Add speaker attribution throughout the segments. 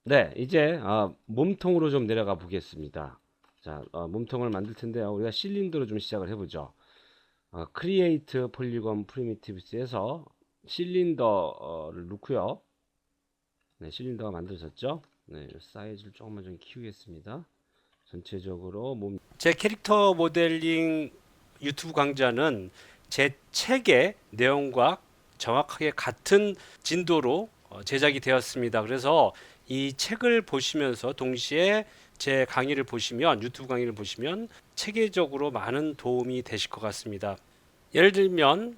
Speaker 1: 네, 이제 몸통으로 좀 내려가 보겠습니다. 자, 몸통을 만들 텐데요. 우리가 실린더로 좀 시작을 해보죠. 크리에이트 폴리곤 프리미티브스에서 실린더를 넣고요. 네, 실린더가 만들어졌죠. 네, 사이즈를 조금만 좀 키우겠습니다. 전체적으로 제 캐릭터 모델링 유튜브 강좌는 제 책의 내용과 정확하게 같은 진도로 제작이 되었습니다. 그래서 이 책을 보시면서 동시에 제 강의를 보시면 유튜브 강의를 보시면 체계적으로 많은 도움이 되실 것 같습니다. 예를 들면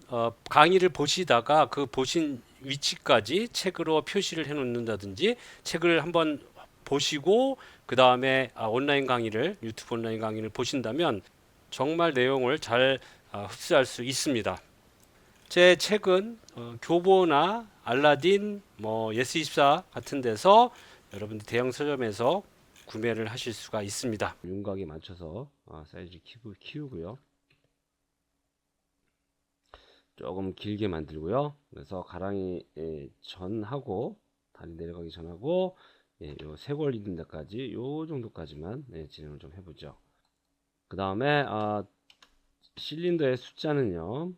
Speaker 1: 강의를 보시다가 그 보신 위치까지 책으로 표시를 해 놓는다든지 책을 한번 보시고 그 다음에 온라인 강의를 유튜브 온라인 강의를 보신다면 정말 내용을 잘 흡수할 수 있습니다. 제 책은 교보나 알라딘, 뭐 예스24 같은 데서 여러분들 대형 서점에서 구매를 하실 수가 있습니다. 윤곽에 맞춰서 사이즈 키우고요. 조금 길게 만들고요. 그래서 가랑이 전하고 다리 내려가기 전하고 요 쇄골 있는 데까지 요 정도까지만 진행을 좀 해보죠. 그 다음에 실린더의 숫자는요.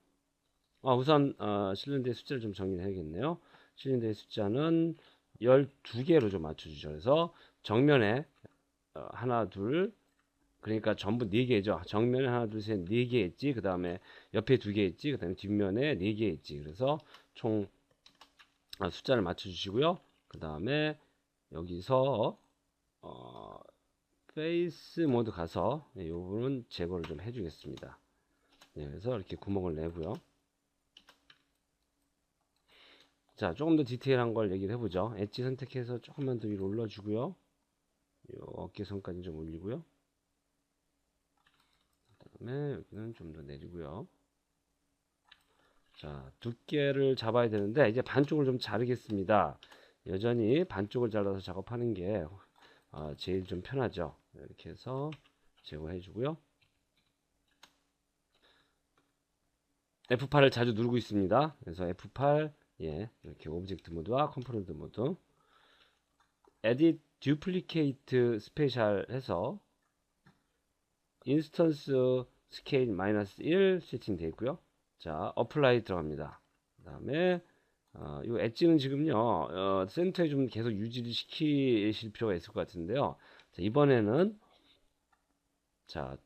Speaker 1: 우선 실린더의 숫자를 좀 정리를 해야겠네요. 실린더의 숫자는 12개로 좀 맞춰주죠. 그래서 정면에 하나 둘 그러니까 전부 4개죠. 정면에 하나 둘 셋 4개 있지. 그 다음에 옆에 2개 있지. 그 다음에 뒷면에 4개 있지. 그래서 총 숫자를 맞춰주시고요. 그 다음에 여기서 어, 페이스 모드 가서 이 부분은 제거를 좀 해주겠습니다. 네, 그래서 이렇게 구멍을 내고요. 자, 조금 더 디테일한 걸 얘기를 해보죠. 엣지 선택해서 조금만 더 위로 올려주고요. 이 어깨선까지 좀 올리고요. 그 다음에 여기는 좀 더 내리고요. 자, 두께를 잡아야 되는데 이제 반쪽을 좀 자르겠습니다. 여전히 반쪽을 잘라서 작업하는 게 제일 좀 편하죠. 이렇게 해서 제거해 주고요. F8을 자주 누르고 있습니다. 그래서 F8 이렇게 오브젝트 모드와 컴포넌트 모드 에딧 듀플리케이트 스페셜 해서 인스턴스 스케일 마이너스 1 세팅되어 있고요. 자, 어플라이 들어갑니다. 그 다음에 이 엣지는 지금요 센터에 좀 계속 유지를 시키실 필요가 있을 것 같은데요. 자, 이번에는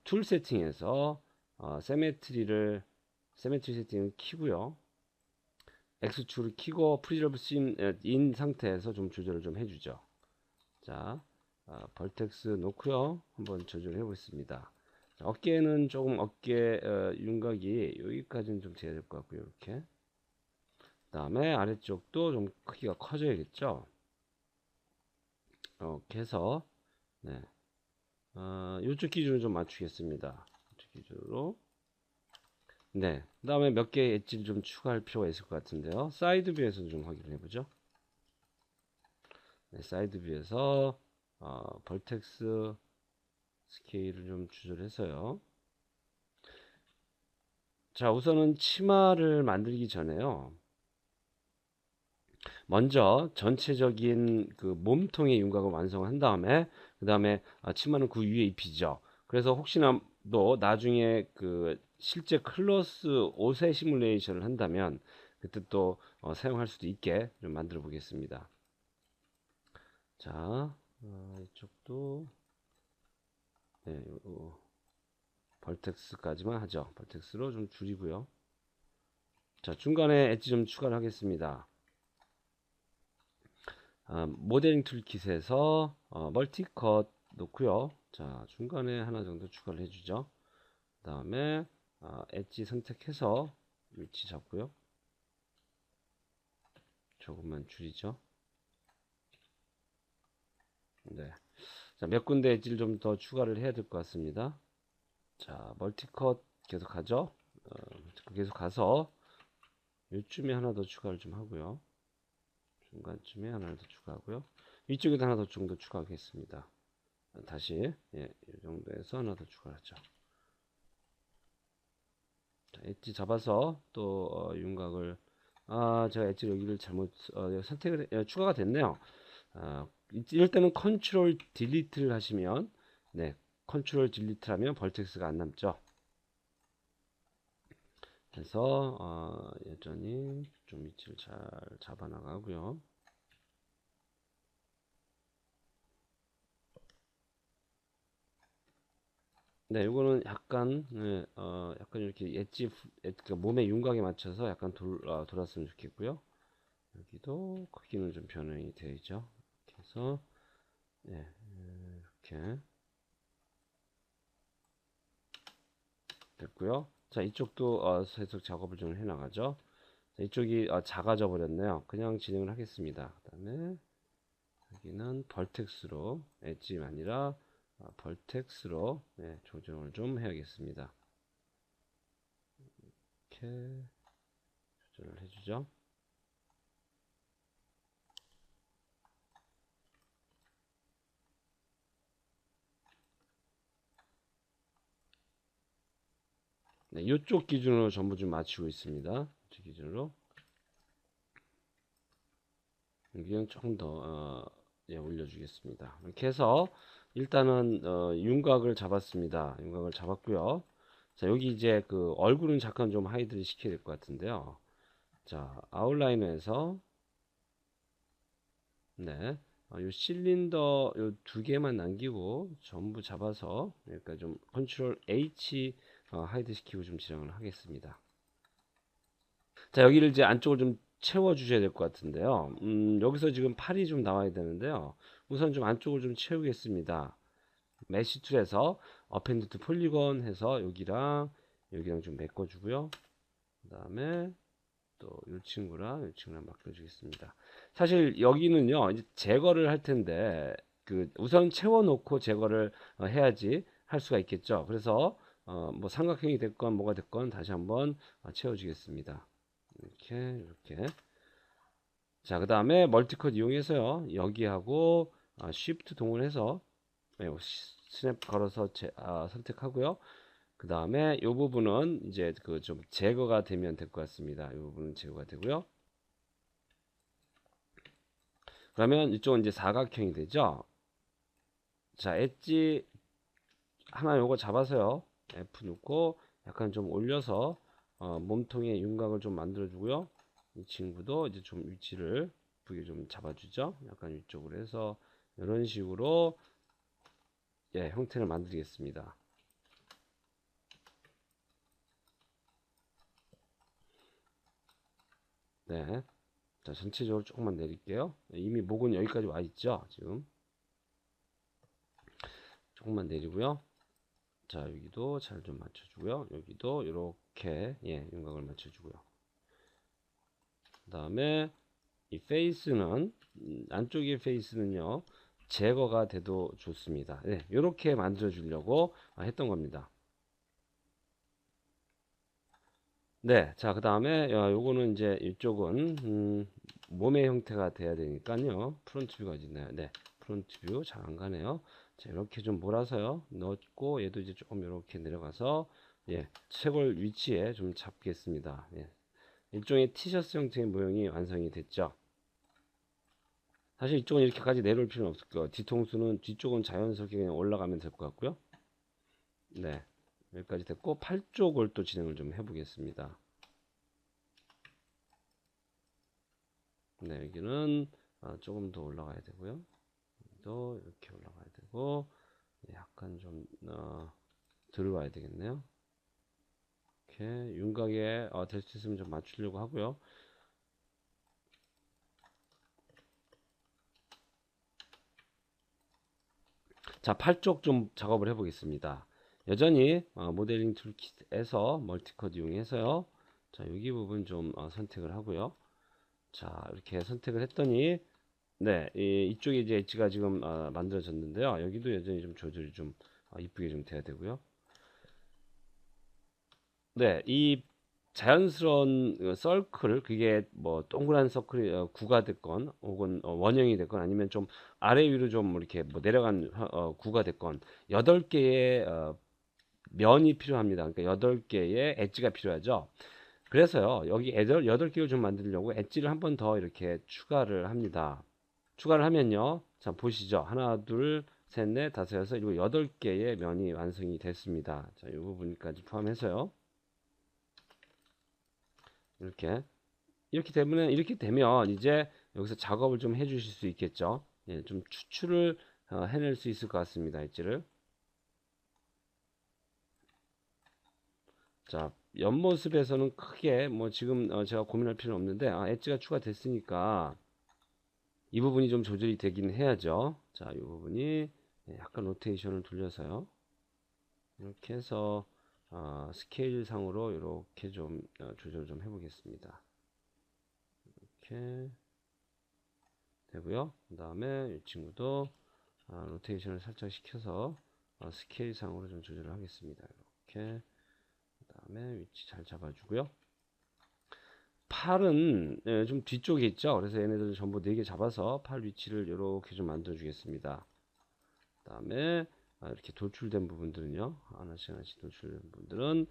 Speaker 1: 툴 세팅에서 세메트리 세팅을 키고요. X축을 키고 프리저브 인 상태에서 좀 조절을 좀 해주죠. 자, 벌텍스 놓고요. 한번 조절해 보겠습니다. 어깨는 조금 어깨 윤곽이 여기까지는 좀 돼야 될 것 같고요. 이렇게. 그다음에 아래쪽도 좀 크기가 커져야겠죠. 이렇게 해서 네. 이쪽 기준을 좀 맞추겠습니다. 이쪽 기준으로. 네. 그다음에 몇 개의 엣지를 좀 추가할 필요가 있을 것 같은데요. 사이드 뷰에서도 좀 확인해 보죠. 네, 사이드 뷰에서 벌텍스 스케일을 좀 조절해서요. 자, 우선은 치마를 만들기 전에요. 먼저 전체적인 그 몸통의 윤곽을 완성한 다음에 그 다음에 치마는 그 위에 입히죠. 그래서 혹시나 또 나중에 그 실제 클로스 옷의 시뮬레이션을 한다면 그때 또 사용할 수도 있게 좀 만들어 보겠습니다. 자, 이쪽도 네, 벌텍스까지만 하죠. 벌텍스로 좀 줄이고요. 자, 중간에 엣지 좀 추가를 하겠습니다. 모델링 툴킷에서 멀티컷 놓고요. 자, 중간에 하나 정도 추가를 해주죠. 그 다음에 엣지 선택해서 위치 잡고요. 조금만 줄이죠. 네. 자, 몇 군데 엣지를 좀 더 추가를 해야 될 것 같습니다. 자, 멀티컷 계속 가죠. 계속 가서 요쯤에 하나 더 추가를 좀 하고요. 중간쯤에 하나 더 추가하고요. 위쪽에도 하나 더 정도 추가하겠습니다. 다시 이 정도에서 하나 더 추가하죠. 자, 엣지 잡아서 또 윤곽을 제가 엣지 여기를 잘못 선택을 추가가 됐네요. 이럴 때는 컨트롤 딜리트를 하시면, 네, 컨트롤 딜리트 하면 벌텍스가 안 남죠. 그래서 여전히 좀 위치를 잘 잡아 나가고요. 네, 이거는 약간 약간 이렇게 그러니까 몸의 윤곽에 맞춰서 약간 돌았으면 좋겠고요. 여기도 크기는 좀 변형이 되어 있죠. 이렇게 해서 네, 이렇게 됐고요. 자, 이쪽도 해석 작업을 좀 해나가죠. 자, 이쪽이 작아져 버렸네요. 그냥 진행을 하겠습니다. 그다음에 여기는 벌텍스로 엣지가 아니라 벌텍스로 네, 조정을 좀 해야겠습니다. 이렇게 조정을 해주죠. 네, 이쪽 기준으로 전부 좀 맞추고 있습니다. 이쪽 기준으로 여기는 조금 더 예, 올려주겠습니다. 이렇게 해서 일단은 윤곽을 잡았습니다. 윤곽을 잡았고요. 자, 여기 이제 그 얼굴은 잠깐 좀 하이드를 시켜야 될 것 같은데요. 자, 아웃라이너에서 네, 요 실린더 요 두 개만 남기고 전부 잡아서 그러니까 좀 컨트롤 H 하이드 시키고 좀 지정을 하겠습니다. 자, 여기를 이제 안쪽을 좀 채워 주셔야 될 것 같은데요. 여기서 지금 팔이 좀 나와야 되는데요. 우선 좀 안쪽을 좀 채우겠습니다. 메시 툴에서 어펜드 투 폴리건 해서 여기랑 좀 메꿔 주고요. 그다음에 또 이 친구랑 맡겨 주겠습니다. 사실 여기는요. 이제 제거를 할 텐데 그 우선 채워 놓고 제거를 해야지 할 수가 있겠죠. 그래서 뭐 삼각형이 됐건 뭐가 됐건 다시 한번 채워 주겠습니다. 이렇게. 자, 그다음에 멀티컷 이용해서요. 여기하고 쉬프트 동원해서 스냅 걸어서 선택하고요. 그 다음에 이 부분은 이제 그 좀 제거가 되면 될 것 같습니다. 이 부분은 제거가 되고요. 그러면 이쪽은 이제 사각형이 되죠. 자, 엣지 하나 요거 잡아서요. F 놓고 약간 좀 올려서 몸통의 윤곽을 좀 만들어 주고요. 이 친구도 이제 좀 위치를 예쁘게 좀 잡아주죠. 약간 위쪽으로 해서 이런 식으로 예, 형태를 만들겠습니다. 네. 자, 전체적으로 조금만 내릴게요. 이미 목은 여기까지 와 있죠. 지금 조금만 내리고요. 자, 여기도 잘 좀 맞춰주고요. 여기도 이렇게 예, 윤곽을 맞춰주고요. 그 다음에 이 페이스는 안쪽의 페이스는요 제거가 돼도 좋습니다. 네, 이렇게 만들어 주려고 했던 겁니다. 네, 자, 그 다음에 요거는 이제 이쪽은 몸의 형태가 돼야 되니까요. 프론트 뷰가 있나요? 네, 프론트 뷰 잘 안 가네요. 자, 이렇게 좀 몰아서요 넣고 얘도 이제 조금 이렇게 내려가서 예, 채골 위치에 좀 잡겠습니다. 예, 일종의 티셔츠 형태의 모형이 완성이 됐죠. 사실 이쪽은 이렇게까지 내려올 필요는 없을 거예요. 뒤통수는 뒤쪽은 자연스럽게 그냥 올라가면 될 것 같고요. 네, 여기까지 됐고 팔 쪽을 또 진행을 좀 해보겠습니다. 네, 여기는 조금 더 올라가야 되고요. 또 이렇게 올라가야 되고 약간 좀 들어와야 되겠네요. 이렇게 윤곽에 될 수 있으면 좀 맞추려고 하고요. 자, 팔 쪽 좀 작업을 해보겠습니다. 여전히 모델링 툴킷에서 멀티컷 이용해서요. 자, 여기 부분 좀 선택을 하고요. 자, 이렇게 선택을 했더니 네, 이쪽에 이제 엣지가 지금 만들어졌는데요. 여기도 여전히 좀 조절이 좀 이쁘게 좀 돼야 되고요. 네, 이 자연스러운 서클 그게 뭐 동그란 서클이 구가 됐건 혹은 원형이 됐건 아니면 좀 아래 위로 좀 이렇게 뭐 내려간 구가 됐건 8개의 면이 필요합니다. 그러니까 8개의 엣지가 필요하죠. 그래서요. 여기 8개를 좀 만들려고 엣지를 한 번 더 이렇게 추가를 합니다. 추가를 하면요. 자, 보시죠. 하나, 둘, 셋, 넷, 다섯, 여섯, 일곱, 여덟 개의 면이 완성이 됐습니다. 자, 이 부분까지 포함해서요. 이렇게 되면 이제 여기서 작업을 좀 해주실 수 있겠죠. 예, 좀 추출을 해낼 수 있을 것 같습니다. 엣지를. 자, 옆모습에서는 크게 뭐 지금 제가 고민할 필요는 없는데, 엣지가 추가됐으니까 이 부분이 좀 조절이 되긴 해야죠. 자, 이 부분이 약간 로테이션을 돌려서요. 이렇게 해서 스케일 상으로 이렇게 좀 조절 좀 해보겠습니다. 이렇게 되고요. 그 다음에 이 친구도 로테이션을 살짝 시켜서 스케일 상으로 좀 조절을 하겠습니다. 이렇게. 그 다음에 위치 잘 잡아주고요. 팔은 좀 뒤쪽에 있죠. 그래서 얘네들 전부 4개 잡아서 팔 위치를 이렇게 좀 만들어 주겠습니다. 그 다음에 이렇게 돌출된 부분들은요, 하나씩 돌출된 부분들은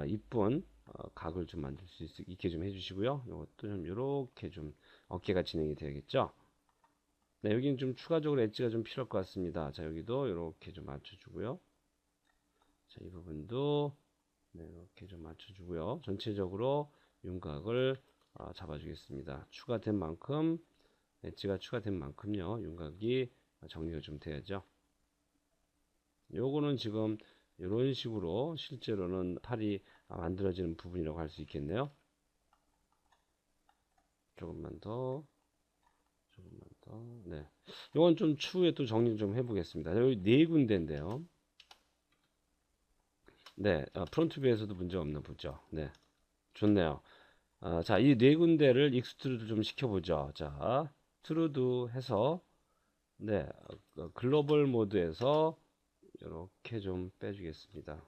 Speaker 1: 이쁜 각을 좀 만들 수 있게 좀 해주시고요. 이것도 좀 이렇게 좀 어깨가 진행이 되겠죠. 네, 여기는 좀 추가적으로 엣지가 좀 필요할 것 같습니다. 자, 여기도 이렇게 좀 맞춰주고요. 자, 이 부분도 네, 이렇게 좀 맞춰주고요. 전체적으로 윤곽을 잡아주겠습니다. 추가된 만큼, 엣지가 추가된 만큼요, 윤곽이 정리가 좀 돼야죠. 요거는 지금 이런 식으로 실제로는 팔이 만들어지는 부분이라고 할 수 있겠네요. 조금만 더. 네. 이건 좀 추후에 또 정리 좀 해보겠습니다. 여기 4군데인데요. 네, 프론트 뷰에서도 문제 없나 보죠. 네, 좋네요. 자, 이 4군데를 익스트루드 좀 시켜보죠. 자, 트루드 해서, 네, 글로벌 모드에서 이렇게 좀 빼주겠습니다.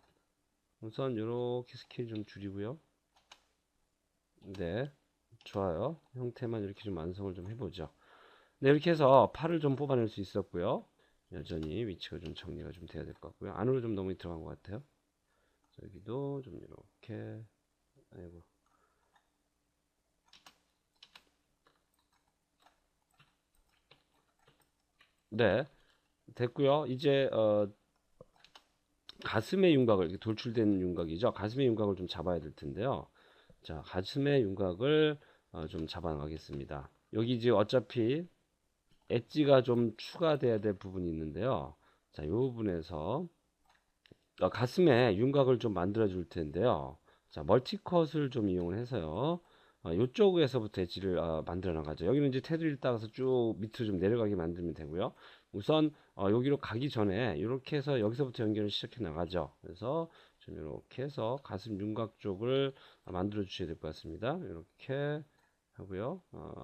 Speaker 1: 우선 이렇게 스케일 좀 줄이고요. 네, 좋아요. 형태만 이렇게 좀 완성을 좀 해보죠. 네, 이렇게 해서 팔을 좀 뽑아낼 수 있었고요. 여전히 위치가 좀 정리가 좀 돼야 될 것 같고요. 안으로 좀 너무 들어간 것 같아요. 여기도 좀 이렇게, 아이고. 네, 됐고요. 이제 가슴의 윤곽을 이렇게 돌출된 윤곽이죠. 가슴의 윤곽을 좀 잡아야 될 텐데요. 자, 가슴의 윤곽을 좀 잡아 나가겠습니다. 여기 이제 어차피 엣지가 좀 추가돼야 될 부분이 있는데요. 자, 이 부분에서 가슴에 윤곽을 좀 만들어 줄 텐데요. 자, 멀티컷을 좀 이용을 해서요. 이쪽에서부터 엣지를 만들어 나가죠. 여기는 이제 테두리를 따라서 쭉 밑으로 좀 내려가게 만들면 되고요. 우선 여기로 가기 전에 이렇게 해서 여기서부터 연결을 시작해 나가죠. 그래서 좀 이렇게 해서 가슴 윤곽 쪽을 만들어 주셔야 될 것 같습니다. 이렇게 하고요.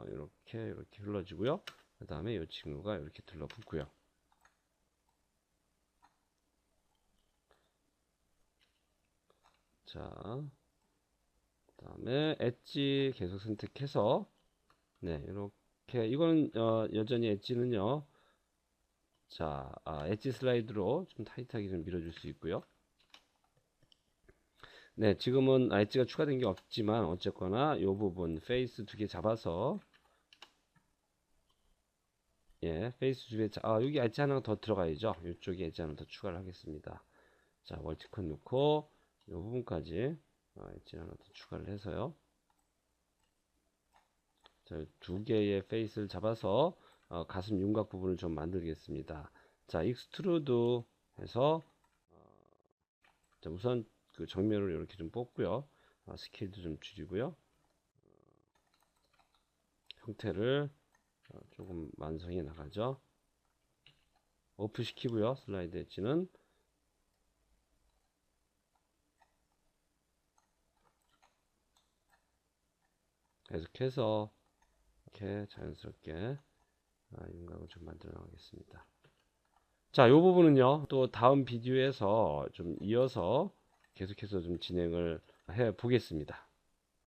Speaker 1: 이렇게 흘러지고요. 그 다음에 이 친구가 이렇게 들러붙고요. 자, 그 다음에 엣지 계속 선택해서 네, 이렇게 이거는 여전히 엣지는요. 자, 엣지 슬라이드로 좀 타이트하게 좀 밀어줄 수 있고요. 네, 지금은 엣지가 추가된 게 없지만 어쨌거나 이 부분 페이스 2개 잡아서 예, 페이스 2개 여기 엣지 하나 더 들어가야죠. 이쪽에 엣지 하나 더 추가를 하겠습니다. 자, 멀티컷 넣고 이 부분까지 엣지 하나 더 추가를 해서요. 자, 2개의 페이스를 잡아서 가슴 윤곽 부분을 좀 만들겠습니다. 자, 익스트루드 해서 자, 우선 그 정면으로 이렇게 좀 뽑고요. 스케일도 좀 줄이고요. 형태를 조금 완성해 나가죠. 오프 시키고요. 슬라이드 엣지는 계속해서 이렇게 자연스럽게 윤곽을 좀 만들어 나가겠습니다. 자, 이 부분은요. 또 다음 비디오에서 좀 이어서 계속해서 좀 진행을 해 보겠습니다.